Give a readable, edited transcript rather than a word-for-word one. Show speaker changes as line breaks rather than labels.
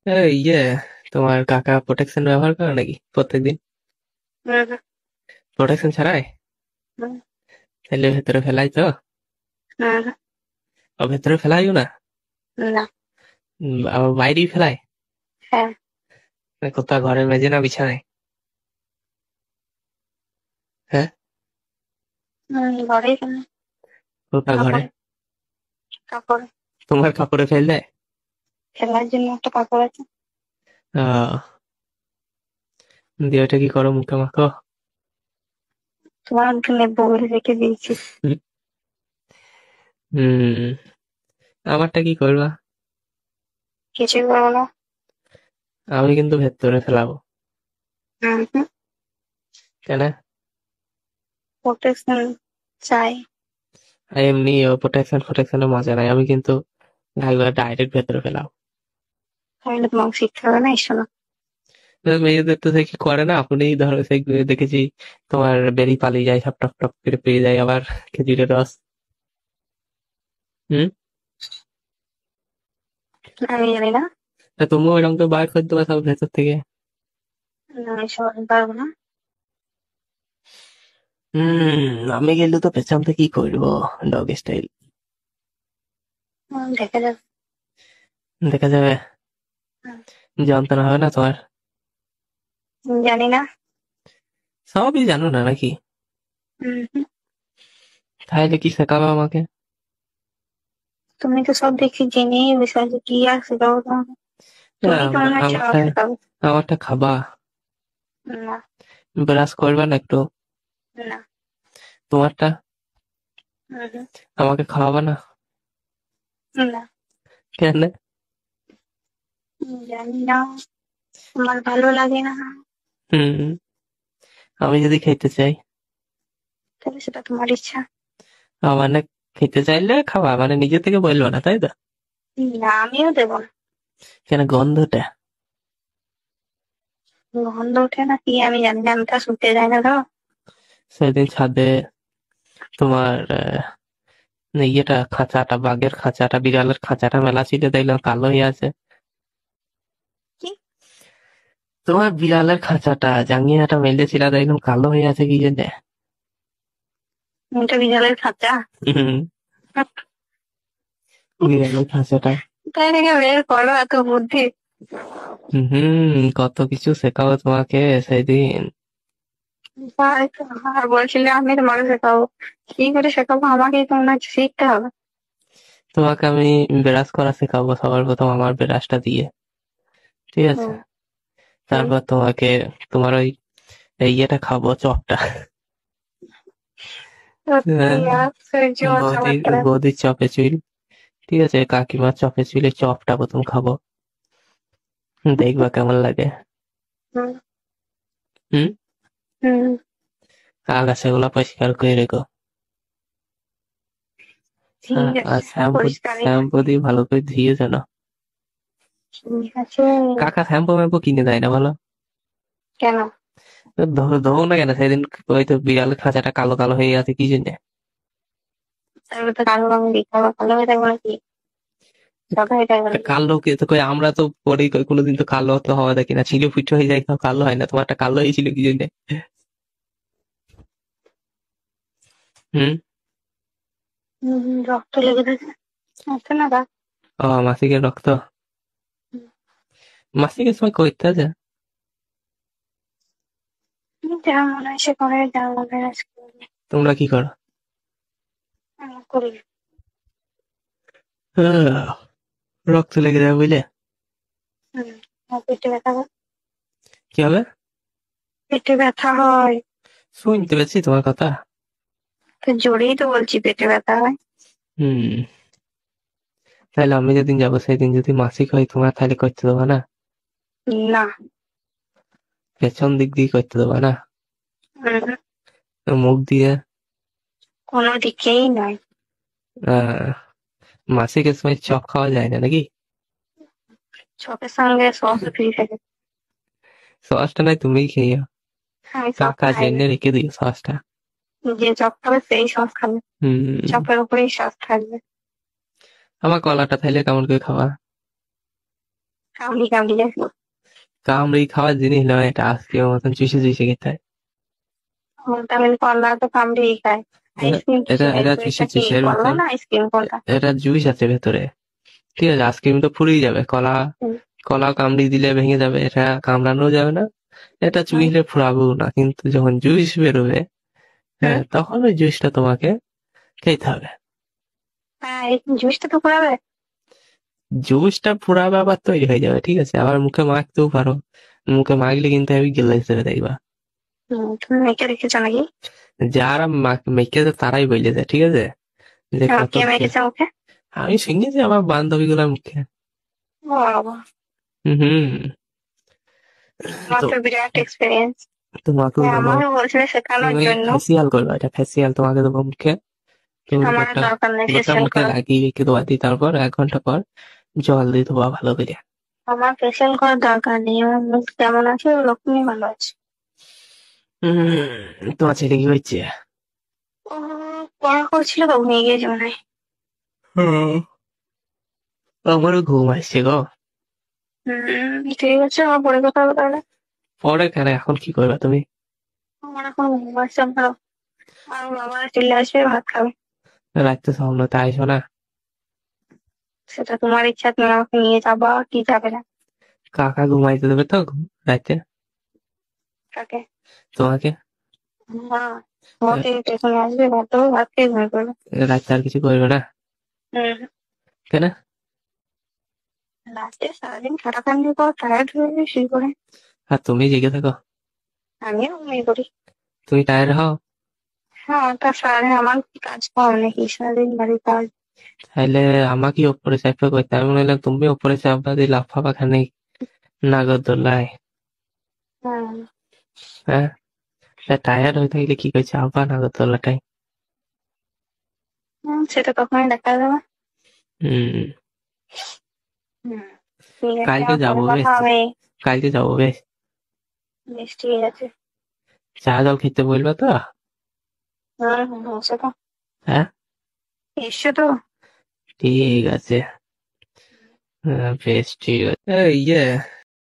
ইয়ে, তোমার কাকা প্রোটেকশন ব্যবহার করে নাকি প্রত্যেকদিন?
হুম,
প্রোটেকশন ছাড়াই?
হুম,
তাহলে ভেতরে ফেলাই তো?
হুম,
ও ভেতরে ফেলাইও না?
না।
আবার বাইরেই ফেলাই?
হ্যাঁ।
কোথাও ঘরের মেঝে না বিছানায়? হ্যাঁ,
ঘরেই ফেলে।
কোথাও ঘরে?
কাপড়ে। কাপড়ে।
তোমার কাপড়ে ফেল দেয়?
ফেলার জন্য একটা কাপড় আছে।
আহ, দিয়ে ওটা কি করো, মুখে মাখো?
তোমার মুখে নেবো বলে রেখে দিয়েছি।
হুম। হুম, আমারটা কি করবা?
কিছুই করবো না।
আমি কিন্তু ভেতরে ফেলাবো।
হুম।
কেন?
প্রোটেকশন চাই।
আর এমনি প্রোটেকশন ফোটেকশনের মজা নাই, আমি কিন্তু একবার ডাইরেক্ট ভেতরে ফেলাবো।
তাহলে তোমাকে শিখতে হবে না, এসো না।
মেয়েদের তো দেখি করে না, আপনি ধরো দেখেছি তোমার বেরি পালিয়ে যায়, সব টপ টপ করে পেয়ে যায় আবার খেজুরের রস। হুম।
আমি জানি না।
তা তুমিও এরকম করে বার করে দেবা সব ভেতর থেকে?
না, এসব আমি পারবো না।
আমি গেলে তো পেছন থেকে কি করবো, ডগ স্টাইল।
দেখা যাবে।
দেখা যাবে।
হুম,
যন্ত্রণা হবে না তোমার?
জানি না।
সবই জানো না নাকি?
হুম।
তাহলে কি শেখাবো আমাকে?
তুমি তো সব দেখি জেনে বিষয় যে কি আর শেখাবো তোমাকে। তুমি তো মনে হচ্ছে সব
আমারটা
শেখাবো।
আমারটা খাবা?
না।
ব্রাশ করবে না একটু?
না।
তোমারটা
হুম।
আমাকে খাওয়াবে না?
না।
কেন?
জানি না। আমার ভালো লাগে না।
হুম, আমি যদি খেতে চাই?
তাহলে সেটা তোমার ইচ্ছা।
মানে খেতে চাইলে খাওয়া, মানে নিজে থেকে বলবো না তাই তো?
না, আমিও দেবো না।
কেন, গন্ধটা?
গন্ধ ওঠে না কি আমি জানি না, আমি তো আর শুনতে যাই না ধরো।
সেদিন ছাদে তোমার ইয়েটা, খাঁচাটা, বাঘের খাঁচাটা, বিড়ালের খাঁচাটা মেলা ছিল, দেখলাম কালো হয়ে আছে।
কি?
তোমার বিড়ালের খাঁচাটা জাঙ্গিয়াটা মেলেছিল, দেখলাম কালো হয়ে আছে কি জন্য।
এটা বিড়ালের খাঁচা?
হুম, বিড়ালের খাঁচাটা।
তাই থেকে বের করো এত বুদ্ধি।
কত কিছু শেখাবো তোমাকে সেদিন।
তাই তো। আর বলছিলে আমি তোমাকে শেখাবো। কি করে শেখাবো, আমাকেই তো মনে হচ্ছে শিখতে হবে।
তোমাকে আমি ব্রাশ করা শেখাবো সবার প্রথম, আমার ব্রাশটা দিয়ে। ঠিক আছে?
হুম। হুম।
তারপর তোমাকে তোমার ওই ইয়েটা খাবো, চপটা।
সত্যি
হ্যাঁ,
আশ্চর্য
বৌদির
চমৎকার।
বৌদির চপে চুল। ঠিক আছে, কাকিমার চপে চুলে চপটা প্রথম খাবো। দেখবা কেমন লাগে।
হুম।
হুম।
হুম।
আগাছাগুলো পরিষ্কার করে রেখো।
ঠিক
আর
আছে,
শ্যাম্পু
পরিষ্কারই
শ্যাম্পু
থাকি।
দিয়ে ভালো করে ধুয়ে যেন।
ঠিক আছে।
কাকা শ্যাম্পু ম্যাম্পু কিনে দেয় না বলো?
কেন?
ধোবো না কেন সেদিন? ওই তো বিড়ালের খাঁচাটা কালো কালো হয়ে আছে কি জন্য?
তারপরে তো কালো রঙ দিতে হবে, কালো হয়ে থাকবে নাকি? সাদা হয়ে থাকবে নাকি?
কালো কে তো কই, আমরা তো পরে কই কোনোদিন তো কালো তো হওয়া দেখি না, ছিল পিঠে হয়ে যায় তাও কালো হয় না, তোমারটা কালো হয়েছিল কি জন্য? হুম।
রক্ত লেগে থাকে। আছে না দাগ?
ও, মাসিকের রক্ত? মাসিকের সময় করতে আছে?
যা মনে হয় সে করে, যা মনে হয় আজকে
তোমরা কি করো?
করি।
আহ, রক্ত লেগে যাবে বুঝলে?
হুম। আমার পেটে ব্যথা হয়।
কি হবে?
পেটে ব্যথা হয়।
শুনতে পেয়েছি তোমার কথা।
তো জোরেই তো বলছি পেটে ব্যথা হয়।
হুম, তাহলে আমি যেদিন যাবো সেদিন যদি মাসিক হয় তোমার, তাহলে করতে দেবো না?
না।
পেছন দিক দিয়ে করতে দেবো না?
হুম।
মুখ দিয়ে?
কোনো দিকেই নয়।
আহ, মাসিকের সময় চপ খাওয়া যায় না নাকি?
চপের সঙ্গে সস ফ্রি থাকে।
সসটা নাই তুমিই খেয়ে।
আমি সস
কাকা
খাই না।
জেনে রেখে দিও সসটা।
যে চপ খাবে সেই সস খাবে।
হুম।
চপের উপরেই সস থাকবে।
আমার কলাটা তাহলে কেমন করে খাওয়া?
কামড়ি কামড়ি যাচ্ছে।
কামড়ি খাওয়ার জিনিস নয়, এটা আইসক্রিমের মতন চুষে চুষে খেতে হয়।
তাহলে কলা তো কামড়েই খায়।
এটা
আইসক্রিম
এটা
কিসের?
এটা চুষে
এটা কি
চুষের
কলা
মতন।
না আইসক্রিম কোনটা?
এটা জুস আছে ভেতরে। ঠিক আছে, আইসক্রিম তো ফুরিয়ে যাবে, কলা
হুম,
কলা কামড়ি দিলে ভেঙে যাবে, এটা কামড়ানো যাবে না। এটা
হুম,
চুইলে ফুরাবেও না, কিন্তু যখন জুস বেরোবে,
হুম।
হ্যাঁ, তখন ওই জুসটা তোমাকে খেতে হবে।
হ্যাঁ, এই জুসটা তো করাবে।
জুসটা ফুরাবে আবার তৈরি হয়ে যাবে, ঠিক আছে, আবার মুখে মাখতেও পারো। মুখে মাখলে কিন্তু আমি গেলে হিসেবে দেখবা।
তুমি মেখে রেখেছো নাকি?
যারা মেখেছে তারাই বলেছে, ঠিক আছে, যে কত
কে মেখেছে মুখে?
আমি শুনেছি আমার বান্ধবী গুলার মুখে।
ও বাবা,
হম।
তোমার
তো
তো বিরাট এক্সপিরিয়েন্স।
তোমাকেও দেবো।
আমাকে বলছিল শেখানোর
তুমি
জন্য।
ফেসিয়াল করবে, এটা ফেসিয়াল তোমাকে দেবো মুখে। তুমি
আমার
গোটা
দরকার নেই
গোটা
ফেসিয়াল
মুখে
করার।
লাগিয়ে রেখে দেওয়া দিই, তারপর 1 ঘন্টা পর জল দিয়ে দেবো ভালো করে।
আমার ফেসিয়াল করার দরকার নেই, আমার মুখ যেমন আছে ওরকমই ভালো আছে।
তোমার ছেলে কি হচ্ছে?
ও, পড়া করছিল তো ঘুমিয়ে গিয়েছে মনে হয়।
আমারও ঘুম আসছে গো।
ঠিক আছে, আমার পরে কথা হবে তাহলে।
পরে কেন, এখন কি করবে তুমি?
আমার এখন ঘুম আসছে ভালো। আর বাবা চলে আসবে, ভাত খাবে।
রাত্রে স্বপ্নতে আইসো না?
সেটা তোমার ইচ্ছা, তুমি আমাকে নিয়ে যাবা কি যাবে না।
কাকা ঘুমাইতে দেবে তো রাতে?
কাকে?
তোমাকে?
হ্যাঁ, তোমাকে এখানে আসবে, ভাত দেবো, ভাত খেয়ে ঘুমিয়ে পড়বে।
রাতে আর কিছু করবে না?
হম।
কেন?
রাতে সারাদিন খাটাখাটনির পর টায়ার্ড হয়ে যায় শুয়ে পড়ে।
আর তুমি জেগে থাকো?
আমিও ঘুমিয়ে পড়ি।
তুমি টায়ার্ড হও?
হ্যাঁ, তা সারাদিন আমার কি কাজ পাও নাকি, সারাদিন বাড়ির কাজ।
তাহলে আমাকে ওপরে চাপে করতে, আমি বললাম তুমি ওপরে চাপা দিয়ে লাফাবা খানে নাগরদোলায়।
হম।
হ্যাঁ, টায়ার্ড হয়ে থাকলে কি করছে, আবার নাগরদোলাটাই।
সেটা তখনই দেখা যাবে।
হম।
হম। ঠিক আছে,
কালকে
আমার পরে
যাবো
কথা
বেশ।
হবে।
কালকে যাবো বেশ।
বেশ, ঠিক আছে।
চা জল খেতে বলবে তো?
এসো তো।
হ্যাঁ,
এসো তো।
ঠিক আছে। হ্যাঁ, বেশ ঠিক আছে। ইয়ে,